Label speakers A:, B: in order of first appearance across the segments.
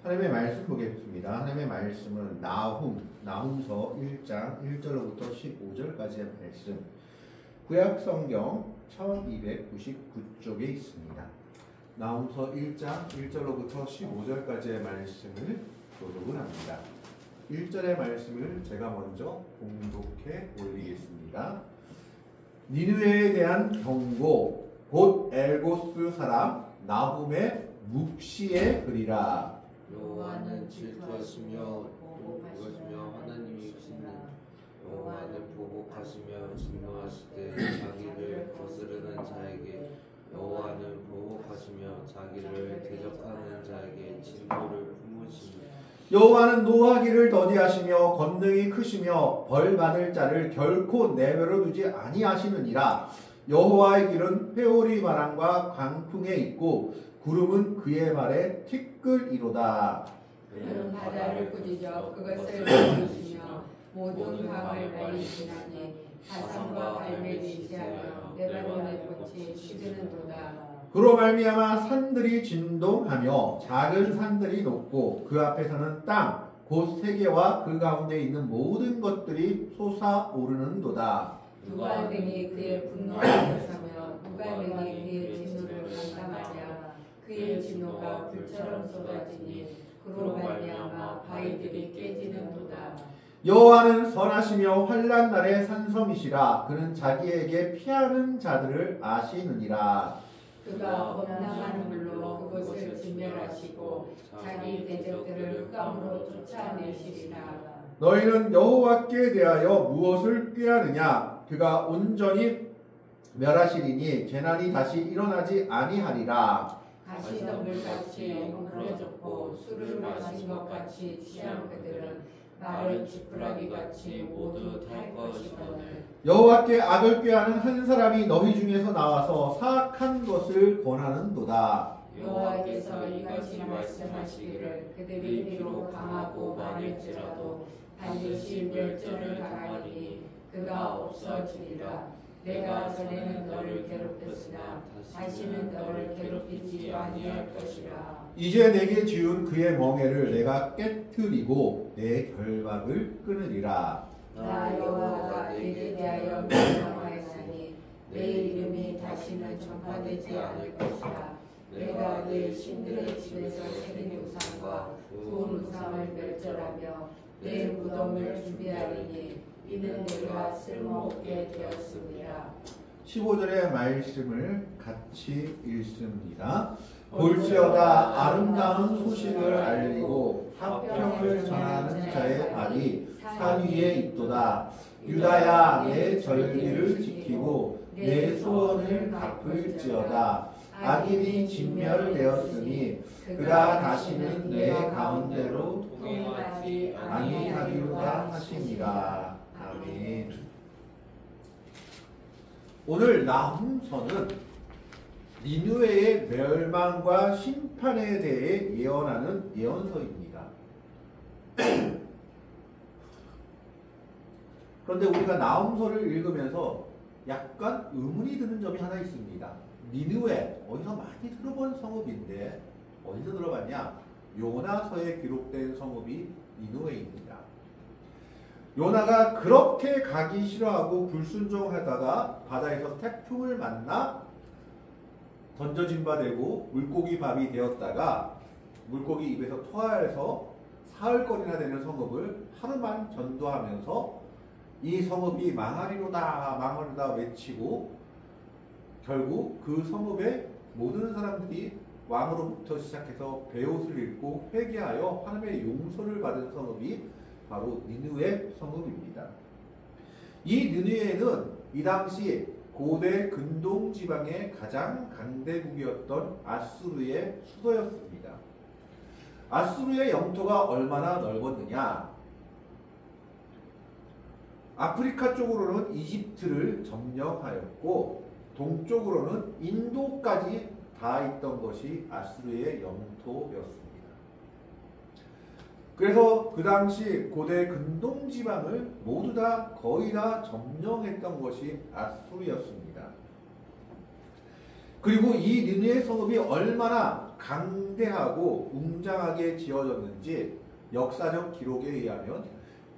A: 하나님의 말씀 보겠습니다. 하나님의 말씀은 나훔서 1장 1절로부터 15절까지의 말씀. 구약 성경 1299쪽에 있습니다. 나훔서 1장 1절로부터 15절까지의 말씀을 교독을 합니다. 1절의 말씀을 제가 먼저 봉독해 올리겠습니다. 니느웨에 대한 경고, 곧 엘고스 사람 나훔의 묵시의 글이라.
B: 여호와는 질투하시며 보복하시며 하나님이시니 여호와는 보복하시며 진노하시되 자기를 거스르는 자에게 여호와는 보복하시며 자기를 대적하는 자에게 진노를 품으시니
A: 여호와는 노하기를 더디하시며 권능이 크시며 벌 받을 자를 결코 내버려 두지 아니하시느니라. 여호와의 길은 회오리 바람과 광풍에 있고 구름은 그의 발에 티끌이로다.
C: 그는 바다를 꾸짖어 그것을 가리시며 모든 강을 날리시나니 바산과 갈멜이 지하며 레바논의 꽃이 시드는도다.
A: 그로 말미암아 산들이 진동하며 작은 산들이 높고 그 앞에서는 땅 곧 세계와 그 가운데 있는 모든 것들이 솟아오르는도다.
C: 누가 능히 그의 분노를 멸사하며 누가 능히 그의 진노를 감당하냐. 그의 진노가 불처럼 쏟아지니 그로 말미암아 바위들이 깨지는도다.
A: 여호와는 선하시며 환난 날의 산성이시라. 그는 자기에게 피하는 자들을 아시느니라.
C: 그가 범람한 물로 그것을 진멸하시고 자기 대적들을 흑암으로 쫓아내시리라.
A: 너희는 여호와께 대하여 무엇을 꾀하느냐. 그가 온전히 멸하시리니 재난이 다시 일어나지 아니하리라.
C: 가시덤불같이 뭉클어졌고 술을 마신 것 같이 취한 그들은 마른 지푸라기같이 모두 탈 것이거늘.
A: 여호와께 악을 꾀하는 한 사람이 너희 중에서 나와서 사악한 것을 권하는도다.
C: 여호와께서 이같이 말씀하시기를 그들이 비록 강하고 많을지라도 반드시 멸절을 당하리니 그가 없어지리라. 내가 전에는 너를 괴롭혔으나 다시는 너를 괴롭히지 아니할 것이라.
A: 이제 내게 지은 그의 멍에를 내가 깨트리고 내 결박을 끊으리라.
C: 나 여호와가 내게 대하여 명령하였으니 내 이름이 다시는 전파되지 않을 것이라. 내가 내 신들의 집에서 새긴 우상과 좋은 우상을 멸절하며 내 무덤을 준비하리니 이는 내가 쓸모없게 되었습니다.
A: 15절의 말씀을 같이 읽습니다. 볼지어다 아름다운 소식을 알리고 화평을 전하는 자의 발이 산 위에 있도다. 유다야 내 절기를 지키고 내 소원을 갚을지어다. 악인이 진멸되었으니 그가 다시는 내 가운데로 통행하지 아니하리로다 하시니라. 아멘. 오늘 나훔서는 니느웨의 멸망과 심판에 대해 예언하는 예언서입니다. 그런데 우리가 나훔서를 읽으면서 약간 의문이 드는 점이 하나 있습니다. 니느웨, 어디서 많이 들어본 성읍인데 어디서 들어봤냐? 요나서에 기록된 성읍이 니느웨입니다. 요나가 그렇게 가기 싫어하고 불순종하다가 바다에서 태풍을 만나 던져진 바 되고 물고기 밥이 되었다가 물고기 입에서 토하여서 사흘거리나 되는 성읍을 하루만 전도하면서 이 성읍이 망하리로다 외치고 결국 그 성읍의 모든 사람들이 왕으로부터 시작해서 베옷을 입고 회개하여 하나님의 용서를 받은 성읍이 바로 니느웨 성읍입니다. 이 니느웨는 이 당시 고대 근동 지방의 가장 강대국이었던 아수르의 수도였습니다. 아수르의 영토가 얼마나 넓었느냐? 아프리카 쪽으로는 이집트를 점령하였고 동쪽으로는 인도까지 다 있던 것이 아수르의 영토였습니다. 그래서 그 당시 고대 근동 지방을 모두 다 거의 다 점령했던 것이 아수르였습니다. 그리고 이 니느웨 성읍이 얼마나 강대하고 웅장하게 지어졌는지 역사적 기록에 의하면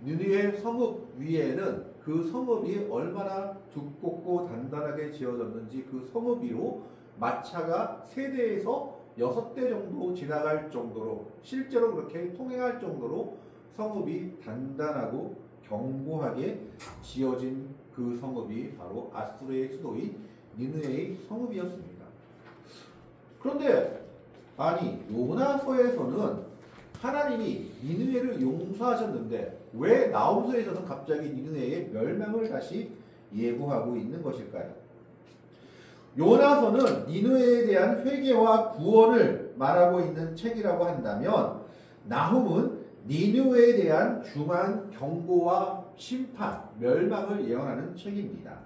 A: 니느웨 성읍 위에는 그 성읍이 얼마나 두껍고 단단하게 지어졌는지 그 성읍 위로 마차가 3대에서 6대 정도 지나갈 정도로 실제로 그렇게 통행할 정도로 성읍이 단단하고 견고하게 지어진 그 성읍이 바로 아수르의 수도인 니느웨의 성읍이었습니다. 그런데 아니 요나서에서는 하나님이 니느웨를 용서하셨는데 왜 나홈서에서는 갑자기 니느웨의 멸망을 다시 예고하고 있는 것일까요? 요나서는 니느웨에 대한 회개와 구원을 말하고 있는 책이라고 한다면 나훔은 니느웨에 대한 중한 경고와 심판, 멸망을 예언하는 책입니다.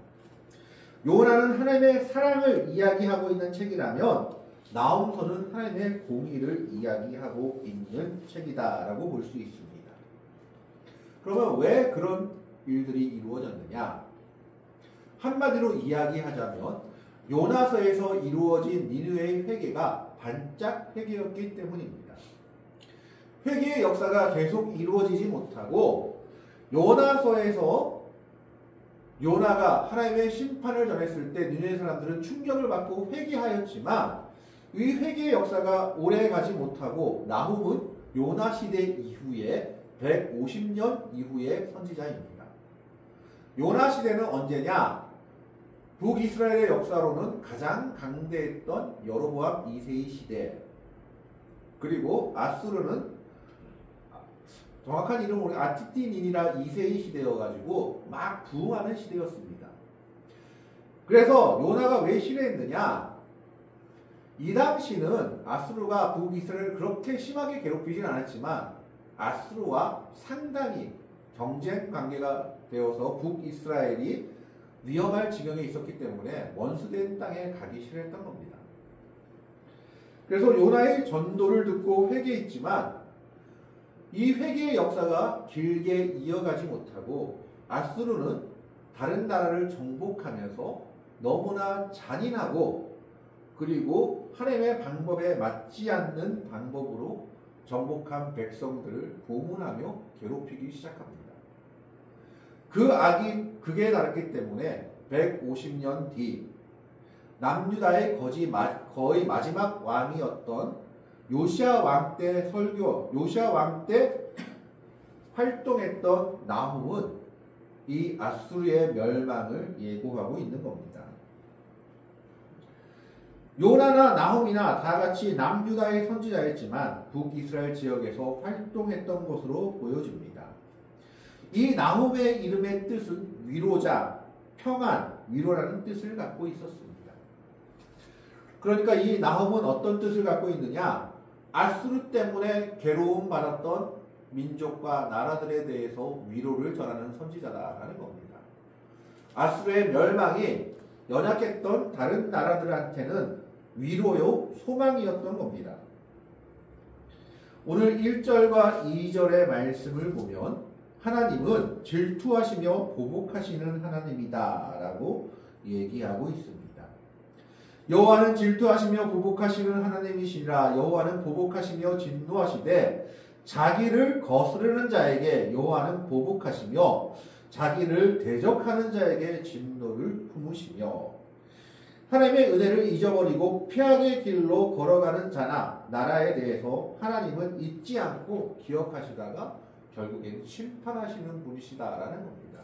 A: 요나는 하나님의 사랑을 이야기하고 있는 책이라면 나홈서는 하나님의 공의를 이야기하고 있는 책이다라고 볼 수 있습니다. 그러면 왜 그런 일들이 이루어졌느냐? 한마디로 이야기하자면 요나서에서 이루어진 니느웨의 회개가 반짝 회개였기 때문입니다. 회개의 역사가 계속 이루어지지 못하고 요나서에서 요나가 하나님의 심판을 전했을 때 니느웨 사람들은 충격을 받고 회개하였지만 이 회개의 역사가 오래 가지 못하고 나훔은 요나 시대 이후에 150년 이후의 선지자입니다. 요나 시대는 언제냐? 북이스라엘의 역사로는 가장 강대했던 여로보암 2세의 시대, 그리고 아수르는 정확한 이름은 아티티닌이라 2세의 시대여가지고 막 부흥하는 시대였습니다. 그래서 요나가 왜 실해했느냐? 이 당시는 아수르가 북이스라엘을 그렇게 심하게 괴롭히진 않았지만 아수르와 상당히 경쟁 관계가 되어서 북이스라엘이 위험할 지경에 있었기 때문에 원수된 땅에 가기 싫어했던 겁니다. 그래서 요나의 전도를 듣고 회개했지만 이 회개의 역사가 길게 이어가지 못하고 아수르는 다른 나라를 정복하면서 너무나 잔인하고 그리고 하나님의 방법에 맞지 않는 방법으로 정복한 백성들을 고문하며 괴롭히기 시작합니다. 그 악이 극에 달했기 때문에 150년 뒤 남유다의 거의 마지막 왕이었던 요시야 왕 때 요시야 왕 때 활동했던 나훔은 이 아수르의 멸망을 예고하고 있는 겁니다. 요나나 나훔이나 다 같이 남유다의 선지자였지만 북이스라엘 지역에서 활동했던 것으로 보여집니다. 이 나훔의 이름의 뜻은 위로자, 평안, 위로라는 뜻을 갖고 있었습니다. 그러니까 이 나훔은 어떤 뜻을 갖고 있느냐? 아수르 때문에 괴로움 받았던 민족과 나라들에 대해서 위로를 전하는 선지자다라는 겁니다. 아수르의 멸망이 연약했던 다른 나라들한테는 위로요, 소망이었던 겁니다. 오늘 1절과 2절의 말씀을 보면 하나님은 질투하시며 보복하시는 하나님이다 라고 얘기하고 있습니다. 여호와는 질투하시며 보복하시는 하나님이시라. 여호와는 보복하시며 진노하시되 자기를 거스르는 자에게 여호와는 보복하시며 자기를 대적하는 자에게 진노를 품으시며 하나님의 은혜를 잊어버리고 피악의 길로 걸어가는 자나 나라에 대해서 하나님은 잊지 않고 기억하시다가 결국엔 심판하시는 분이시다라는 겁니다.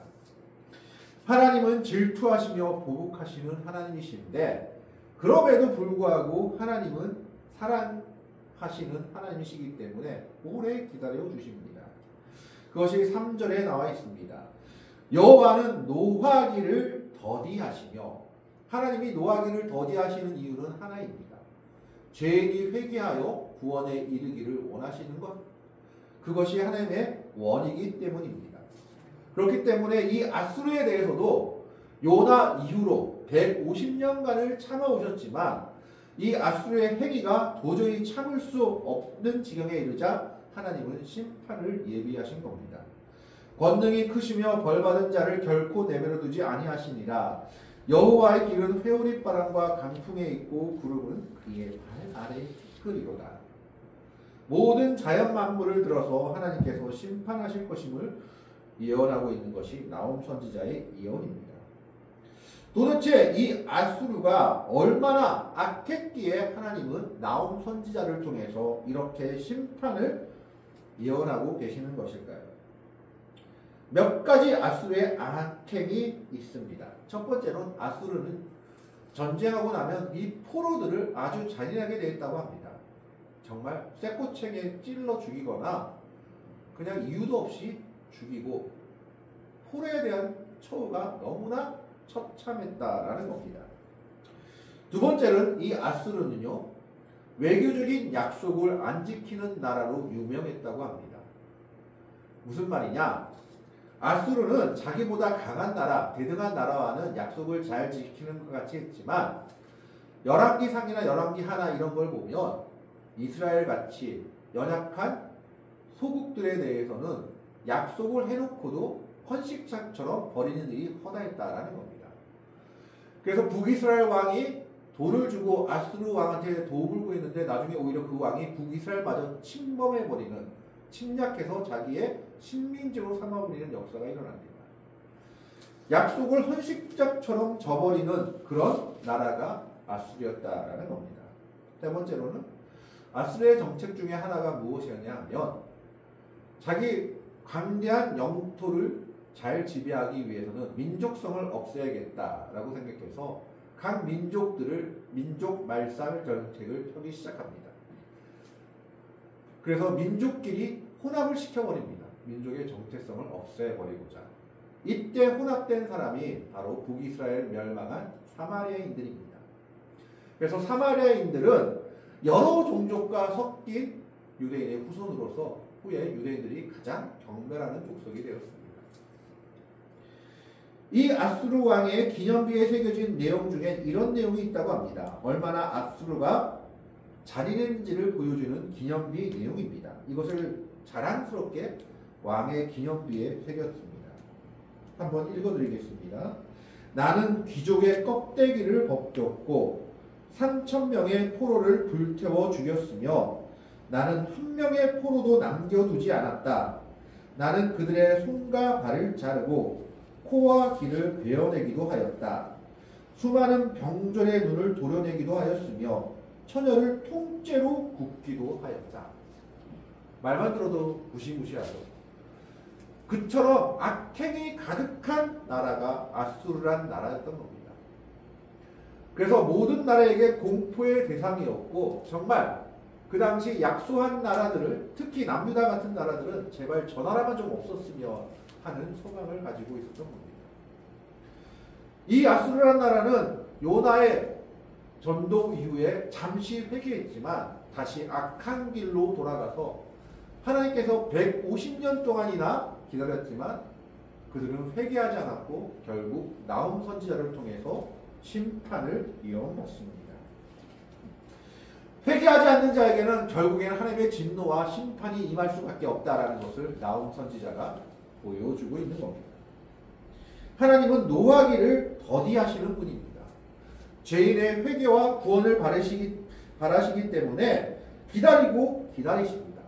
A: 하나님은 질투하시며 보복하시는 하나님이신데 그럼에도 불구하고 하나님은 사랑하시는 하나님이시기 때문에 오래 기다려 주십니다. 그것이 3절에 나와 있습니다. 여호와는 노하기를 더디하시며 하나님이 노하기를 더디하시는 이유는 하나입니다. 죄인이 회개하여 구원에 이르기를 원하시는 것, 그것이 하나님의 원이기 때문입니다. 그렇기 때문에 이 아수르에 대해서도 요나 이후로 150년간을 참아오셨지만 이 아수르의 행위가 도저히 참을 수 없는 지경에 이르자 하나님은 심판을 예비하신 겁니다. 권능이 크시며 벌받은 자를 결코 내버려 두지 아니하시니라. 여호와의 길은 회오리바람과 강풍에 있고 구름은 그의 발 아래 티끌이로다. 모든 자연 만물을 들어서 하나님께서 심판하실 것임을 예언하고 있는 것이 나홈 선지자의 예언입니다. 도대체 이 아수르가 얼마나 악했기에 하나님은 나홈 선지자를 통해서 이렇게 심판을 예언하고 계시는 것일까요? 몇 가지 아수르의 악행이 있습니다. 첫 번째는 아수르는 전쟁하고 나면 이 포로들을 아주 잔인하게 대했다고 합니다. 정말 쇠꼬챙이에 찔러 죽이거나 그냥 이유도 없이 죽이고 포로에 대한 처우가 너무나 처참했다라는 겁니다. 두 번째는 이 아수르는요, 외교적인 약속을 안 지키는 나라로 유명했다고 합니다. 무슨 말이냐? 아수르는 자기보다 강한 나라, 대등한 나라와는 약속을 잘 지키는 것 같이 했지만 열왕기상이나 열왕기 하나 이런 걸 보면 이스라엘 같이 연약한 소국들에 대해서는 약속을 해놓고도 헌식처럼 버리는 일이 허다했다라는 겁니다. 그래서 북이스라엘 왕이 돈을 주고 아수르 왕한테 도움을 구했는데 나중에 오히려 그 왕이 북이스라엘마저 침범해버리는, 침략해서 자기의 식민지로 삼아버리는 역사가 일어납니다. 약속을 헌식자처럼 저버리는 그런 나라가 아수르였다라는 겁니다. 세 번째로는 아수르의 정책 중에 하나가 무엇이었냐 하면 자기 광대한 영토를 잘 지배하기 위해서는 민족성을 없애야겠다라고 생각해서 각 민족들을 민족 말살 정책을 펴기 시작합니다. 그래서 민족끼리 혼합을 시켜버립니다. 민족의 정체성을 없애버리고자. 이때 혼합된 사람이 바로 북이스라엘 멸망한 사마리아인들입니다. 그래서 사마리아인들은 여러 종족과 섞인 유대인의 후손으로서 후에 유대인들이 가장 경멸하는 족속이 되었습니다. 이 아수르 왕의 기념비에 새겨진 내용 중에 이런 내용이 있다고 합니다. 얼마나 아수르가 잔인했는지를 보여주는 기념비 내용입니다. 이것을 자랑스럽게 왕의 기념비에 새겼습니다. 한번 읽어드리겠습니다. 나는 귀족의 껍데기를 벗겼고 3,000명의 포로를 불태워 죽였으며 나는 한 명의 포로도 남겨두지 않았다. 나는 그들의 손과 발을 자르고 코와 귀를 베어내기도 하였다. 수많은 병졸의 눈을 도려내기도 하였으며 처녀를 통째로 굽기도 하였다. 말만 들어도 무시무시하죠. 그처럼 악행이 가득한 나라가 아수르란 나라였던 겁니다. 그래서 모든 나라에게 공포의 대상이었고 정말 그 당시 약소한 나라들을, 특히 남유다 같은 나라들은 제발 저 나라만 좀 없었으면 하는 소망을 가지고 있었던 겁니다. 이 아수르란 나라는 요나의 전도 이후에 잠시 회개했지만 다시 악한 길로 돌아가서 하나님께서 150년 동안이나 기다렸지만 그들은 회개하지 않았고 결국 나홈 선지자를 통해서 심판을 이어먹습니다. 회개하지 않는 자에게는 결국에는 하나님의 진노와 심판이 임할 수밖에 없다라는 것을 나홈 선지자가 보여주고 있는 겁니다. 하나님은 노하기를 더디하시는 분입니다. 죄인의 회개와 구원을 바라시기 때문에 기다리고 기다리십니다.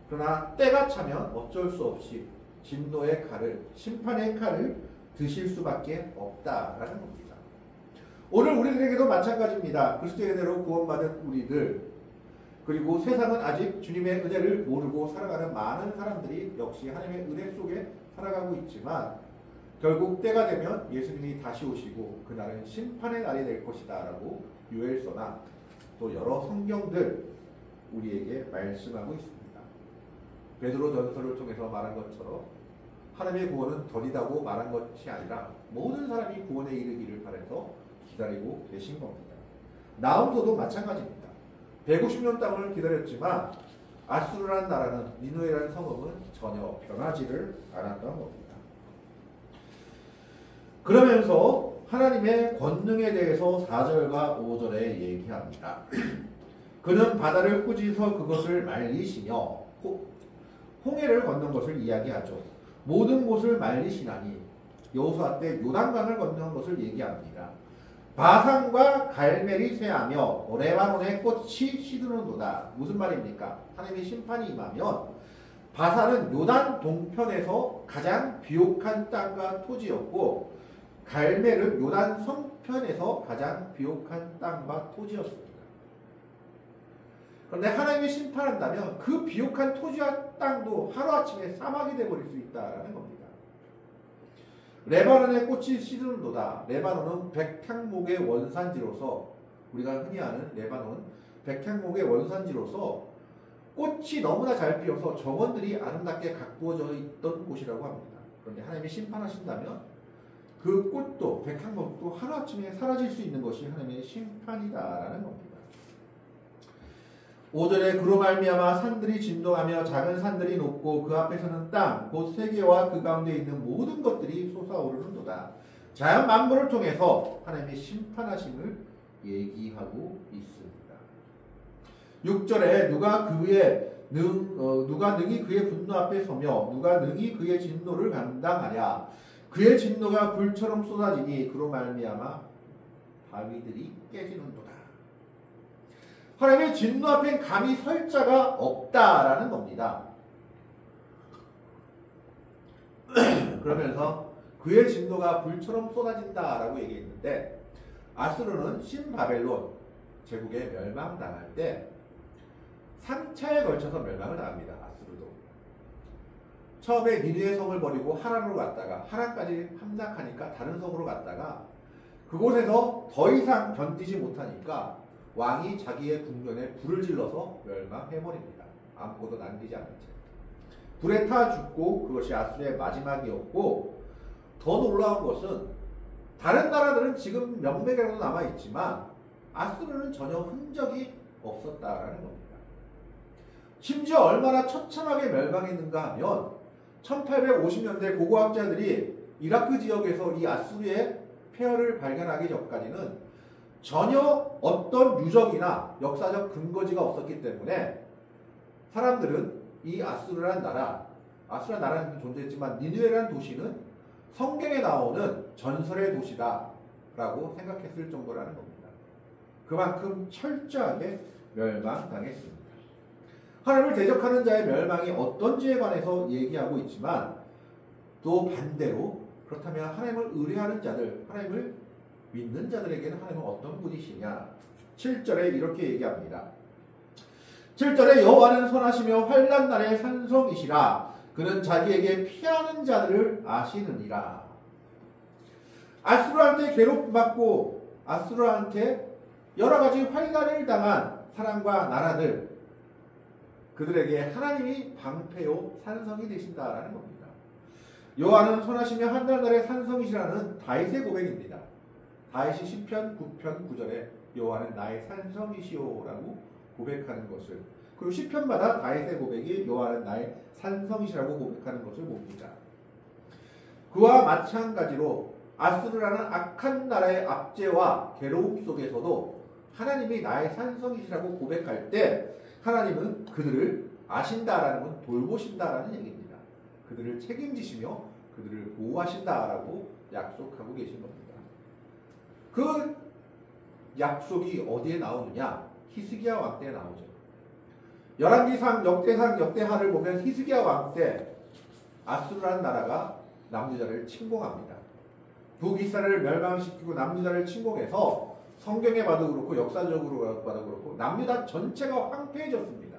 A: 그러나 때가 차면 어쩔 수 없이 진노의 칼을, 심판의 칼을 드실 수밖에 없다라는 겁니다. 오늘 우리들에게도 마찬가지입니다. 그리스도의 은혜로 구원받은 우리들, 그리고 세상은 아직 주님의 은혜를 모르고 살아가는 많은 사람들이 역시 하나님의 은혜 속에 살아가고 있지만 결국 때가 되면 예수님이 다시 오시고 그날은 심판의 날이 될 것이다 라고 요엘서나 또 여러 성경들 우리에게 말씀하고 있습니다. 베드로 전서를 통해서 말한 것처럼 하나님의 구원은 더디다고 말한 것이 아니라 모든 사람이 구원에 이르기를 바라서 기다리고 계신 겁니다. 나홈서도 마찬가지입니다. 150년 땅을 기다렸지만 아수르라는 나라는, 니느웨라는 성읍은 전혀 변하지를 않았던 겁니다. 그러면서 하나님의 권능에 대해서 4절과 5절에 얘기합니다. 그는 바다를 꾸짖어 그것을 말리시며 홍해를 건넌 것을 이야기하죠. 모든 곳을 말리시나니 여호수아 때 요단강을 건너는 것을 얘기합니다. 바산과 갈멜이 쇠하며 레바논의 꽃이 시드는도다. 무슨 말입니까? 하나님의 심판이 임하면 바산은 요단 동편에서 가장 비옥한 땅과 토지였고 갈멜은 요단 서편에서 가장 비옥한 땅과 토지였습니다. 그런데 하나님이 심판한다면 그 비옥한 토지와 땅도 하루아침에 사막이 되어버릴 수 있다는 겁니다. 레바논의 꽃이 시드는도다. 레바논은 백향목의 원산지로서 우리가 흔히 아는 레바논 백향목의 원산지로서 꽃이 너무나 잘 피어서 정원들이 아름답게 가꾸어져 있던 곳이라고 합니다. 그런데 하나님이 심판하신다면 그 꽃도 백향목도 하루아침에 사라질 수 있는 것이 하나님의 심판이다라는 겁니다. 5절에 그로 말미암아 산들이 진동하며 작은 산들이 높고 그 앞에서는 땅 곧 세계와 그 가운데 있는 모든 것들이 솟아오르는도다. 자연 만물을 통해서 하나님의 심판하심을 얘기하고 있습니다. 6절에 누가 능히 그의 분노 앞에 서며 누가 능히 그의 진노를 감당하랴. 그의 진노가 불처럼 쏟아지니 그로 말미암아 바위들이 깨지는도다. 하나님의 진노 앞엔 감히 설 자가 없다라는 겁니다. 그러면서 그의 진노가 불처럼 쏟아진다라고 얘기했는데 아수르는 신바벨론 제국에 멸망당할 때 3차에 걸쳐서 멸망을 당합니다. 아수르도. 처음에 니느웨 성을 버리고 하란으로 갔다가 하란까지 함락하니까 다른 성으로 갔다가 그곳에서 더 이상 견디지 못하니까 왕이 자기의 궁전에 불을 질러서 멸망해버립니다. 아무것도 남기지 않은 채. 불에 타 죽고 그것이 아수르의 마지막이었고 더 놀라운 것은 다른 나라들은 지금 명맥이라도 남아있지만 아수르는 전혀 흔적이 없었다라는 겁니다. 심지어 얼마나 처참하게 멸망했는가 하면 1850년대 고고학자들이 이라크 지역에서 이 아수르의 폐허를 발견하기 전까지는 전혀 어떤 유적이나 역사적 근거지가 없었기 때문에 사람들은 이 아수르라는 나라는 존재했지만 니느웨라는 도시는 성경에 나오는 전설의 도시다라고 생각했을 정도라는 겁니다. 그만큼 철저하게 멸망당했습니다. 하나님을 대적하는 자의 멸망이 어떤지에 관해서 얘기하고 있지만 또 반대로 그렇다면 하나님을 의뢰하는 자들, 하나님을 믿는 자들에게는 하나님은 어떤 분이시냐? 7절에 이렇게 얘기합니다. 7절에 여호와는 선하시며 환난 날의 산성이시라. 그는 자기에게 피하는 자들을 아시느니라. 아수르한테 괴롭힘받고 아수르한테 여러 가지 환난을 당한 사람과 나라들, 그들에게 하나님이 방패요 산성이 되신다라는 겁니다. 여호와는 선하시며 환난 날의 산성이시라는 다윗의 고백입니다. 다윗이 시편 9편 9절에 여호와는 나의 산성이시오라고 고백하는 것을, 그리고 시편마다 다윗의 고백이 여호와는 나의 산성이시라고 고백하는 것을 봅니다. 그와 마찬가지로 아수르라는 악한 나라의 압제와 괴로움 속에서도 하나님이 나의 산성이시라고 고백할 때 하나님은 그들을 아신다라는 건 돌보신다라는 얘기입니다. 그들을 책임지시며 그들을 보호하신다라고 약속하고 계신 겁니다. 그 약속이 어디에 나오느냐? 히스기야 왕 때에 나오죠. 열왕기상, 역대상, 역대하를 보면 히스기야 왕 때 아수르라는 나라가 남유다를 침공합니다. 북이스라엘을 멸망시키고 남유다를 침공해서 성경에 봐도 그렇고 역사적으로 봐도 그렇고 남유다 전체가 황폐해졌습니다.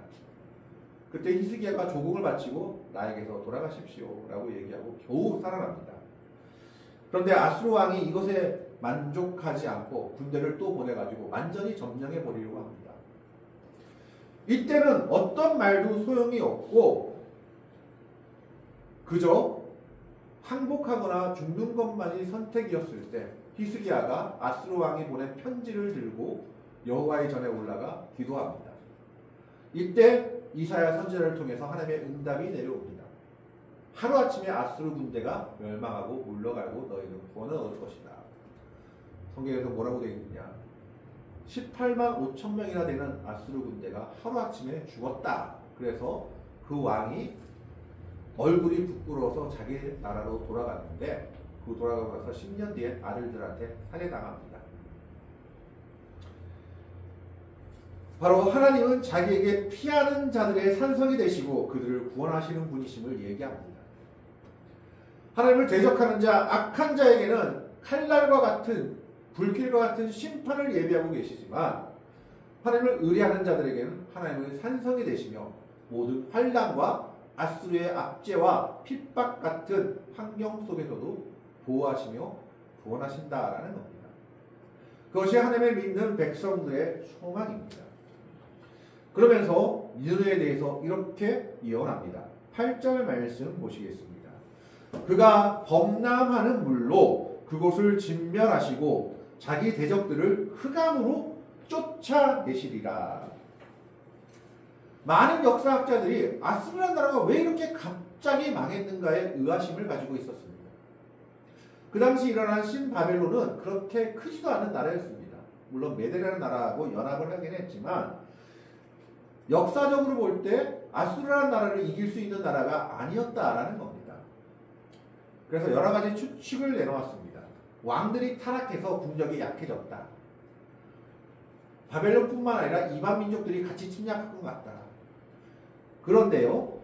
A: 그때 히스기야가 조공을 바치고 나에게서 돌아가십시오 라고 얘기하고 겨우 살아납니다. 그런데 아수르 왕이 이것에 만족하지 않고 군대를 또 보내가지고 완전히 점령해 버리려고 합니다. 이때는 어떤 말도 소용이 없고 그저 항복하거나 죽는 것만이 선택이었을 때 히스기야가 아수르 왕이 보낸 편지를 들고 여호와의 전에 올라가 기도합니다. 이때 이사야 선지자를 통해서 하나님의 응답이 내려옵니다. 하루아침에 아수르 군대가 멸망하고 물러가고 너희는 구원을 얻을 것이다. 성경에서 뭐라고 되어 있느냐? 18만 5천 명이나 되는 아수르 군대가 하루아침에 죽었다. 그래서 그 왕이 얼굴이 부끄러워서 자기 나라로 돌아갔는데 그 돌아가고 나서 10년 뒤에 아들들한테 살해당합니다. 바로 하나님은 자기에게 피하는 자들의 산성이 되시고 그들을 구원하시는 분이심을 얘기합니다. 하나님을 대적하는 자, 악한 자에게는 칼날과 같은 불길과 같은 심판을 예비하고 계시지만 하나님을 의뢰하는 자들에게는 하나님의 산성이 되시며 모든 환난과 아수르의 압제와 핍박 같은 환경 속에서도 보호하시며 구원하신다라는 겁니다. 그것이 하나님을 믿는 백성들의 소망입니다. 그러면서 니느웨에 대해서 이렇게 예언합니다. 8절 말씀 보시겠습니다. 그가 범람하는 물로 그곳을 진멸하시고 자기 대적들을 흑암으로 쫓아내시리라. 많은 역사학자들이 아수르라는 나라가 왜 이렇게 갑자기 망했는가에 의아심을 가지고 있었습니다. 그 당시 일어난 신바벨론은 그렇게 크지도 않은 나라였습니다. 물론 메데라는 나라하고 연합을 하긴 했지만 역사적으로 볼 때 아수르라는 나라를 이길 수 있는 나라가 아니었다라는 겁니다. 그래서 여러 가지 추측을 내놓았습니다. 왕들이 타락해서 국력이 약해졌다. 바벨론뿐만 아니라 이방 민족들이 같이 침략한 것 같다. 그런데요,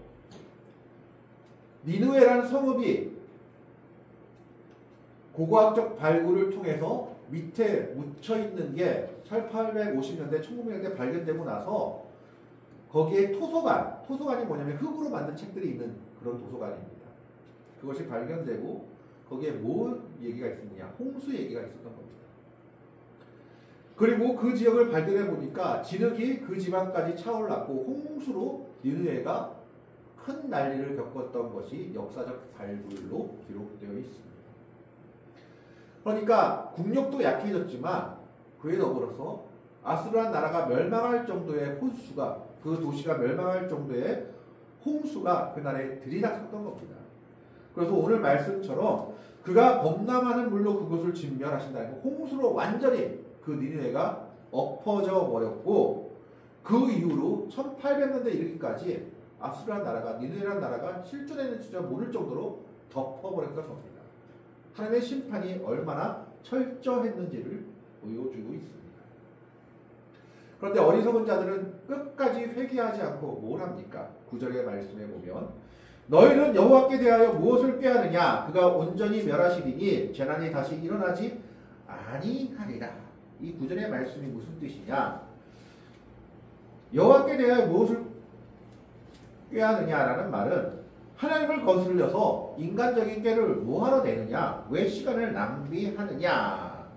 A: 니느웨라는 성읍이 고고학적 발굴을 통해서 밑에 묻혀있는 게 1850년대, 1900년대 발견되고 나서 거기에 토소관이 뭐냐면 흙으로 만든 책들이 있는 그런 도서관입니다. 그것이 발견되고 거기에 뭘 얘기가 있었느냐? 홍수 얘기가 있었던 겁니다. 그리고 그 지역을 발견해 보니까 진흙이 그 지방까지 차올랐고 홍수로 니느웨가 큰 난리를 겪었던 것이 역사적 발굴로 기록되어 있습니다. 그러니까 국력도 약해졌지만 그에 더불어서 아수르란 나라가 멸망할 정도의 호수가, 그 도시가 멸망할 정도의 홍수가 그날에 들이닥쳤던 겁니다. 그래서 오늘 말씀처럼 그가 범람하는 물로 그것을 진멸하신다는 거, 홍수로 완전히 그 니느웨가 엎어져 버렸고 그 이후로 1800년대 이르기까지 아수르란 나라가, 니느웨란 나라가 실존했는지 모를 정도로 덮어버렸던 겁니다. 하나님의 심판이 얼마나 철저했는지를 보여주고 있습니다. 그런데 어리석은 자들은 끝까지 회개하지 않고 뭘 합니까? 9절의 말씀에 보면 너희는 여호와께 대하여 무엇을 꾀하느냐? 그가 온전히 멸하시리니 재난이 다시 일어나지 아니하리라. 이 9절의 말씀이 무슨 뜻이냐? 여호와께 대하여 무엇을 꾀하느냐라는 말은 하나님을 거슬려서 인간적인 꾀를 뭐하러 내느냐? 왜 시간을 낭비하느냐?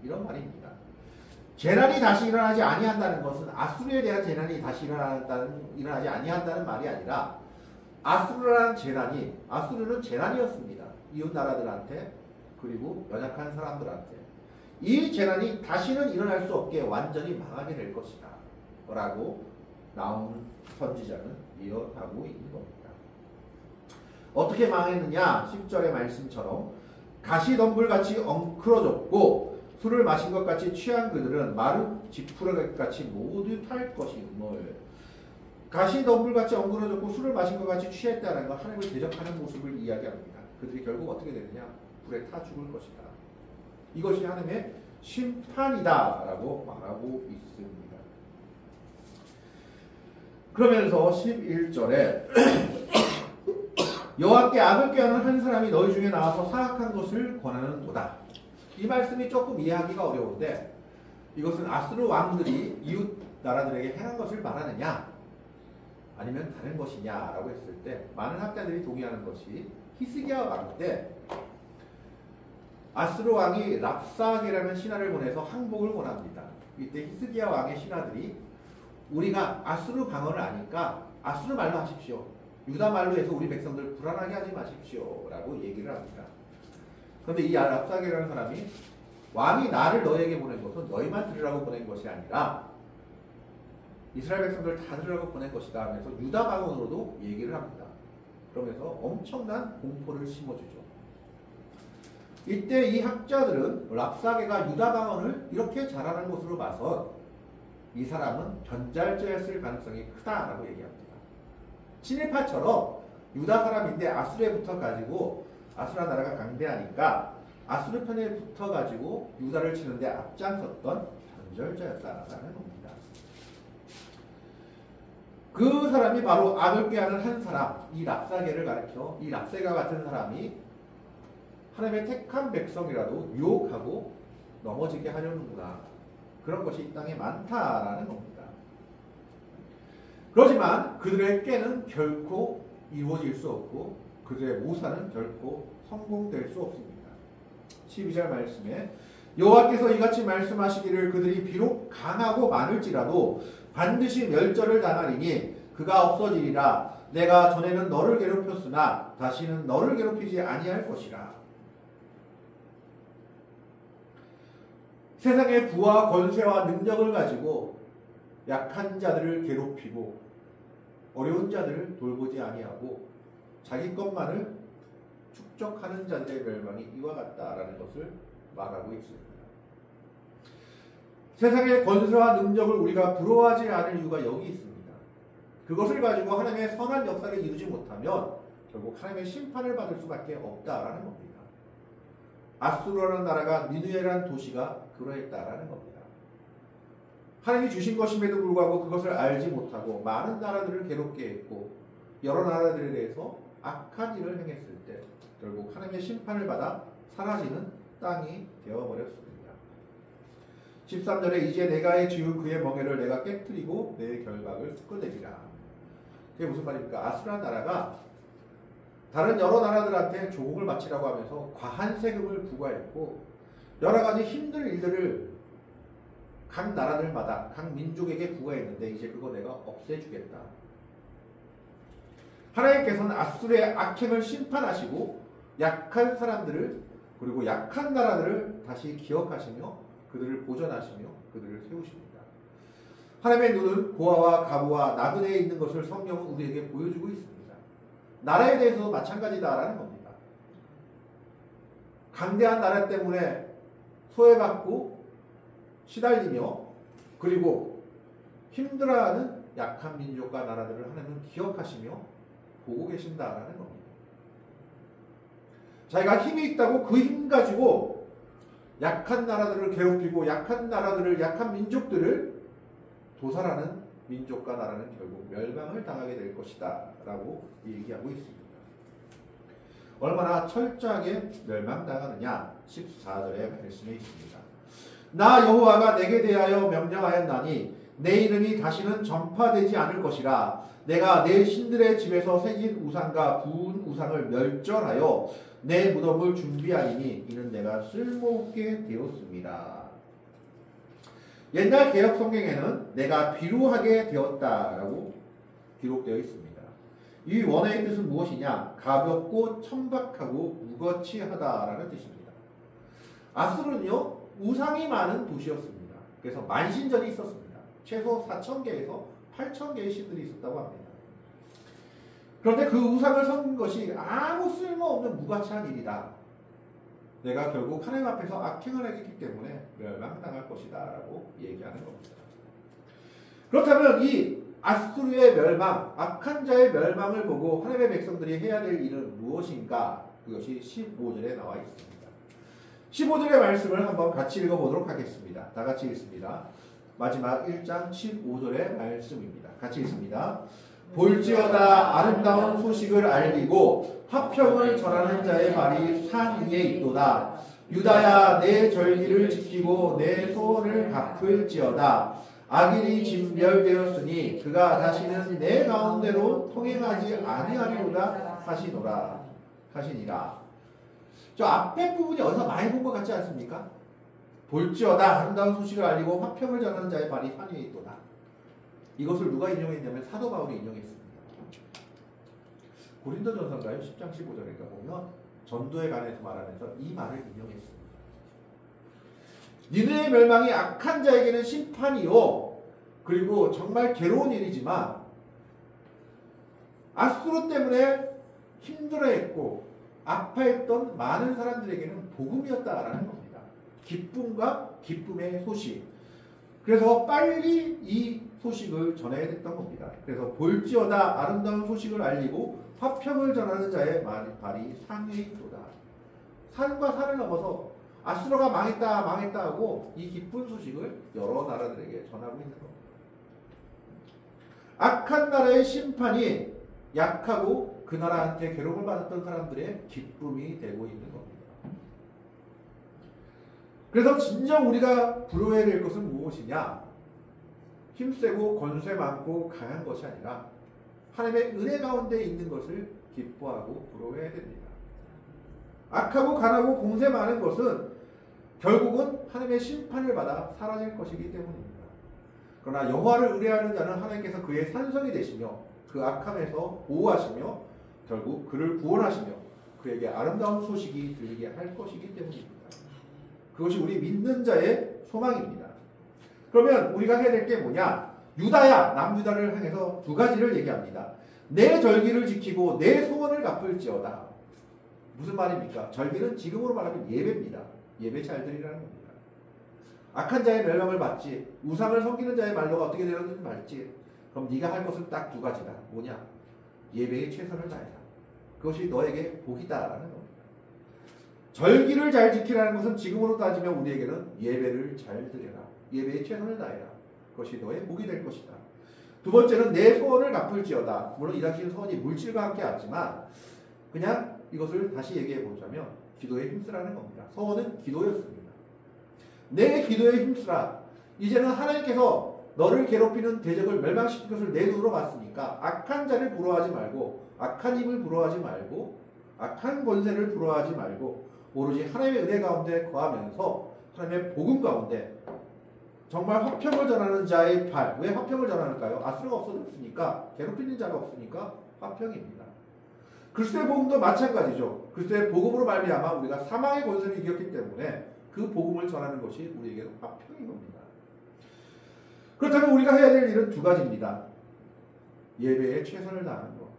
A: 이런 말입니다. 재난이 다시 일어나지 아니한다는 것은 아수르에 대한 재난이 다시 일어나지 아니한다는 말이 아니라 아수르라는 재난이, 아수르는 재난이었습니다. 이웃 나라들한테 그리고 연약한 사람들한테 이 재난이 다시는 일어날 수 없게 완전히 망하게 될 것이다 라고 나온 선지자는 예언하고 있는 겁니다. 어떻게 망했느냐? 10절의 말씀처럼 가시덤불같이 엉클어졌고 술을 마신 것 같이 취한 그들은 마른 지푸라기같이 모두 탈 것임을. 가시덤불같이 엉클어졌고 술을 마신 것 같이 취했다는 건 하나님을 대적하는 모습을 이야기합니다. 그들이 결국 어떻게 되느냐? 불에 타 죽을 것이다. 이것이 하나님의 심판이다 라고 말하고 있습니다. 그러면서 11절에 여호와께 악을 꾀하는 한 사람이 너희 중에 나와서 사악한 것을 권하는도다. 이 말씀이 조금 이해하기가 어려운데 이것은 아수르 왕들이 이웃 나라들에게 행한 것을 말하느냐 아니면 다른 것이냐라고 했을 때 많은 학자들이 동의하는 것이 히스기야 왕 때 아수르 왕이 랍사게라는 신하를 보내서 항복을 원합니다. 이때 히스기야 왕의 신하들이 우리가 아수르 방언을 아니까 아수르 말로 하십시오. 유다 말로 해서 우리 백성들 불안하게 하지 마십시오 라고 얘기를 합니다. 그런데 이 랍사게라는 사람이 왕이 나를 너에게 보낸 것은 너희만 들으라고 보낸 것이 아니라 이스라엘 백성들 다 들으라고 보낸 것이다 하면서 유다 방언으로도 얘기를 합니다. 그러면서 엄청난 공포를 심어주죠. 이때 이 학자들은 랍사게가 유다 방언을 이렇게 잘하는 것으로 봐서 이 사람은 변절자였을 가능성이 크다라고 얘기합니다. 친일파처럼 유다 사람인데 아수르에 붙어가지고 아수라 나라가 강대하니까 아수르 편에 붙어가지고 유다를 치는데 앞장섰던 변절자였다라는 겁니다. 그 사람이 바로 악을 꾀하는 한 사람, 이 랍사게를 가리켜 이 랍세가 같은 사람이 하나님의 택한 백성이라도 유혹하고 넘어지게 하려는구나. 그런 것이 이 땅에 많다라는 겁니다. 그렇지만 그들의 꾀는 결코 이루어질 수 없고 그들의 모사는 결코 성공될 수 없습니다. 12절 말씀에 여호와께서 이같이 말씀하시기를 그들이 비록 강하고 많을지라도 반드시 멸절을 당하리니 그가 없어지리라. 내가 전에는 너를 괴롭혔으나 다시는 너를 괴롭히지 아니할 것이라. 세상의 부와 권세와 능력을 가지고 약한 자들을 괴롭히고 어려운 자들을 돌보지 아니하고 자기 것만을 축적하는 자들의 멸망이 이와 같다라는 것을 말하고 있습니다. 세상의 권세와 능력을 우리가 부러워하지 않을 이유가 여기 있습니다. 그것을 가지고 하나님의 선한 역사를 이루지 못하면 결국 하나님의 심판을 받을 수밖에 없다라는 겁니다. 아수르라는 나라가 니느웨라는 도시가 그러했다라는 겁니다. 하나님이 주신 것임에도 불구하고 그것을 알지 못하고 많은 나라들을 괴롭게 했고 여러 나라들에 대해서 악한 일을 행했을 때 결국 하나님의 심판을 받아 사라지는 땅이 되어버렸습니다. 13절에 이제 내가 지은 그의 멍에를 내가 깨뜨리고 내 결박을 끊으리라. 그게 무슨 말입니까? 아수라 나라가 다른 여러 나라들한테 조공을 바치라고 하면서 과한 세금을 부과했고 여러 가지 힘든 일들을 각 나라들마다 각 민족에게 부과했는데 이제 그거 내가 없애주겠다. 하나님께서는 아수르의 악행을 심판하시고 약한 사람들을 그리고 약한 나라들을 다시 기억하시며 그들을 보존하시며 그들을 세우십니다. 하나님의 눈은 고아와 가부와 나그네에 있는 것을 성경은 우리에게 보여주고 있습니다. 나라에 대해서도 마찬가지다라는 겁니다. 강대한 나라 때문에 소외받고 시달리며 그리고 힘들어하는 약한 민족과 나라들을 하나님은 기억하시며 보고 계신다라는 겁니다. 자기가 힘이 있다고 그 힘 가지고 약한 나라들을 괴롭히고 약한 나라들을 약한 민족들을 도살하는 민족과 나라는 결국 멸망을 당하게 될 것이다 라고 얘기하고 있습니다. 얼마나 철저하게 멸망당하느냐 14절의 말씀에 있습니다. 나 여호와가 내게 대하여 명령하였나니 내 이름이 다시는 전파되지 않을 것이라. 내가 내 신들의 집에서 새긴 우상과 부은 우상을 멸절하여 내 무덤을 준비하리니 이는 내가 쓸모없게 되었습니다. 옛날 개역 성경에는 내가 비루하게 되었다라고 기록되어 있습니다. 이 원어의 뜻은 무엇이냐? 가볍고 천박하고 무거치하다라는 뜻입니다. 아수르는요 우상이 많은 도시였습니다. 그래서 만신전이 있었습니다. 최소 4,000개에서 8,000개의 신들이 있었다고 합니다. 그런데 그 우상을 섬긴 것이 아무 쓸모없는 무가치한 일이다. 내가 결국 하나님 앞에서 악행을 했기 때문에 멸망당할 것이다 라고 얘기하는 겁니다. 그렇다면 이 아수르의 멸망, 악한 자의 멸망을 보고 하나님의 백성들이 해야 될 일은 무엇인가? 그것이 15절에 나와 있습니다. 15절의 말씀을 한번 같이 읽어보도록 하겠습니다. 다 같이 읽습니다. 마지막 1장 15절의 말씀입니다. 같이 읽습니다. 볼지어다 아름다운 소식을 알리고 화평을 전하는 자의 발이 산 위에 있도다. 유다야 내 절기를 지키고 내 소원을 갚을지어다. 악인이 진멸되었으니 그가 다시는 내 가운데로 통행하지 아니하리로다 하시니라. 저 앞에 부분이 어디서 많이 본 것 같지 않습니까? 볼지어다 아름다운 소식을 알리고 화평을 전하는 자의 발이 산 위에 있도다. 이것을 누가 인용했냐면 사도 바울이 인용했습니다. 고린도전서인가요? 10장 15절인가 보면 전도에 관해서 말하면서 이 말을 인용했습니다. 니느웨의 멸망이 악한 자에게는 심판이요 그리고 정말 괴로운 일이지만 아수르 때문에 힘들어했고 아파했던 많은 사람들에게는 복음이었다라는 겁니다. 기쁨과 기쁨의 소식. 그래서 빨리 이 소식을 전해야 됐던 겁니다. 그래서 볼지어다 아름다운 소식을 알리고 화평을 전하는 자의 발이 상에 있도다. 산과 산을 넘어서 아수르가 망했다 망했다 하고 이 기쁜 소식을 여러 나라들에게 전하고 있는 겁니다. 악한 나라의 심판이 약하고 그 나라한테 괴로움을 받았던 사람들의 기쁨이 되고 있는 겁니다. 그래서 진정 우리가 부러워야 될 것은 무엇이냐? 힘세고 권세 많고 강한 것이 아니라 하나님의 은혜 가운데 있는 것을 기뻐하고 부러워해야 됩니다. 악하고 가난하고 공세 많은 것은 결국은 하나님의 심판을 받아 사라질 것이기 때문입니다. 그러나 여호와를 의뢰하는 자는 하나님께서 그의 산성이 되시며 그 악함에서 보호하시며 결국 그를 구원하시며 그에게 아름다운 소식이 들리게 할 것이기 때문입니다. 그것이 우리 믿는 자의 소망입니다. 그러면 우리가 해야 될 게 뭐냐? 유다야, 남유다를 향해서 두 가지를 얘기합니다. 내 절기를 지키고 내 소원을 갚을지어다. 무슨 말입니까? 절기는 지금으로 말하면 예배입니다. 예배 잘 드리라는 겁니다. 악한 자의 멸망을 받지, 우상을 섬기는 자의 말로가 어떻게 되는지 말지. 그럼 네가 할 것은 딱 두 가지다. 뭐냐? 예배에 최선을 다해라. 그것이 너에게 복이다라는 겁니다. 절기를 잘 지키라는 것은 지금으로 따지면 우리에게는 예배를 잘 드려라. 예배에 최선을 다해라. 그것이 너의 복이 될 것이다. 두 번째는 내 소원을 갚을지어다. 물론 이 당시는 소원이 물질과 함께 왔지만 그냥 이것을 다시 얘기해 보자면 기도에 힘쓰라는 겁니다. 소원은 기도였습니다. 내 기도에 힘쓰라. 이제는 하나님께서 너를 괴롭히는 대적을 멸망시킨 것을 내 눈으로 봤으니까 악한 자를 부러워하지 말고 악한 힘을 부러워하지 말고 악한 권세를 부러워하지 말고 오로지 하나님의 은혜 가운데 거하면서 하나님의 복음 가운데 정말 화평을 전하는 자의 발. 왜 화평을 전하는가요? 아수르가 없어졌으니까, 괴롭히는 자가 없으니까 화평입니다. 그리스도의 복음도 마찬가지죠. 그리스도의 복음으로 말미암아 우리가 사망의 권세를 이겼기 때문에 그 복음을 전하는 것이 우리에게는 화평인 겁니다. 그렇다면 우리가 해야 될 일은 두 가지입니다. 예배에 최선을 다하는 것,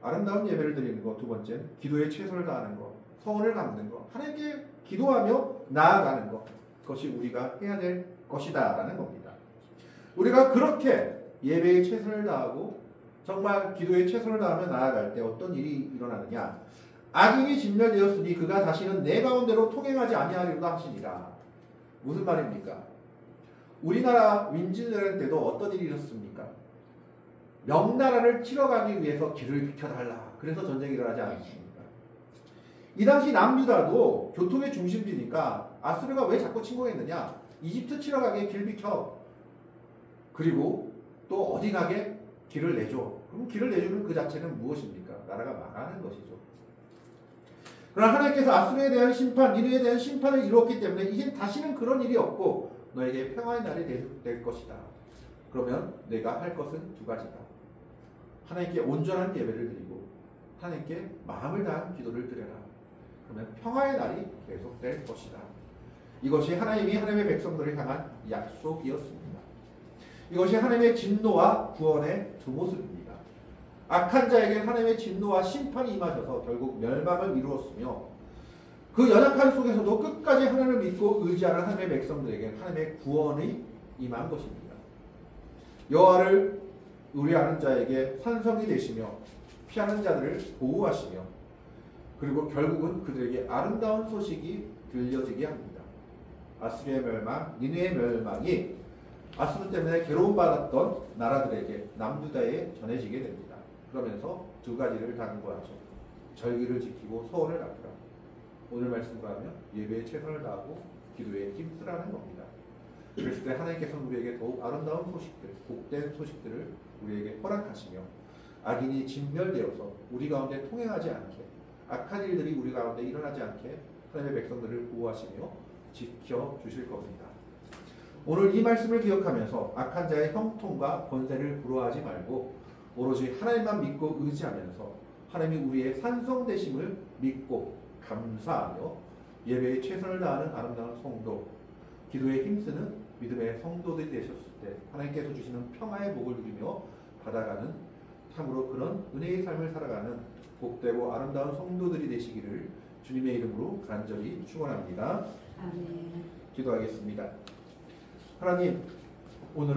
A: 아름다운 예배를 드리는 것. 두 번째는 기도에 최선을 다하는 것, 소원을 갚는 것, 하나님께 기도하며 나아가는 것. 그것이 우리가 해야 될 것이다 라는 겁니다. 우리가 그렇게 예배에 최선을 다하고 정말 기도에 최선을 다하며 나아갈 때 어떤 일이 일어나느냐? 악인이 진멸되었으니 그가 다시는 내 가운데로 통행하지 아니하리로다 하시니라. 무슨 말입니까? 우리나라 윈즈대전 때도 어떤 일이 있었습니까? 명나라를 치러가기 위해서 길을 비켜달라. 그래서 전쟁이 일어나지 않았습니까? 이 당시 남유다도 교통의 중심지니까 아수르가 왜 자꾸 침공했느냐? 이집트 치러가게 길 비켜. 그리고 또 어디 가게 길을 내줘. 그럼 길을 내주는 그 자체는 무엇입니까? 나라가 망하는 것이죠. 그러나 하나님께서 아수르에 대한 심판, 니느웨에 대한 심판을 이루었기 때문에 이제 다시는 그런 일이 없고 너에게 평화의 날이 될 것이다. 그러면 내가 할 것은 두 가지다. 하나님께 온전한 예배를 드리고 하나님께 마음을 다한 기도를 드려라. 그러면 평화의 날이 계속될 것이다. 이것이 하나님이 하나님의 백성들을 향한 약속이었습니다. 이것이 하나님의 진노와 구원의 두 모습입니다. 악한 자에게 하나님의 진노와 심판이 임하셔서 결국 멸망을 이루었으며 그 연약한 속에서도 끝까지 하나님을 믿고 의지하는 하나님의 백성들에게 하나님의 구원이 임한 것입니다. 여호와를 의뢰하는 자에게 산성이 되시며 피하는 자들을 보호하시며 그리고 결국은 그들에게 아름다운 소식이 들려지게 합니다. 아수르의 멸망, 니느웨의 멸망이 아수르 때문에 괴로움받았던 나라들에게 남유다에 전해지게 됩니다. 그러면서 두 가지를 당부하죠. 절기를 지키고 소원을 갚으라. 오늘 말씀으로 하면 예배에 최선을 다하고 기도에 힘쓰라는 겁니다. 그랬을 때 하나님께서는 우리에게 더욱 아름다운 소식들, 복된 소식들을 우리에게 허락하시며 악인이 진멸되어서 우리 가운데 통행하지 않게 악한 일들이 우리 가운데 일어나지 않게 하나님의 백성들을 보호하시며 지켜주실 겁니다. 오늘 이 말씀을 기억하면서 악한 자의 형통과 권세를 부러워하지 말고 오로지 하나님만 믿고 의지하면서 하나님이 우리의 산성되심을 믿고 감사하며 예배에 최선을 다하는 아름다운 성도, 기도에 힘쓰는 믿음의 성도들이 되셨을 때 하나님께서 주시는 평화의 복을 누리며 받아가는 참으로 그런 은혜의 삶을 살아가는 복되고 아름다운 성도들이 되시기를 주님의 이름으로 간절히 축원합니다.
C: 아멘.
A: 기도하겠습니다. 하나님, 오늘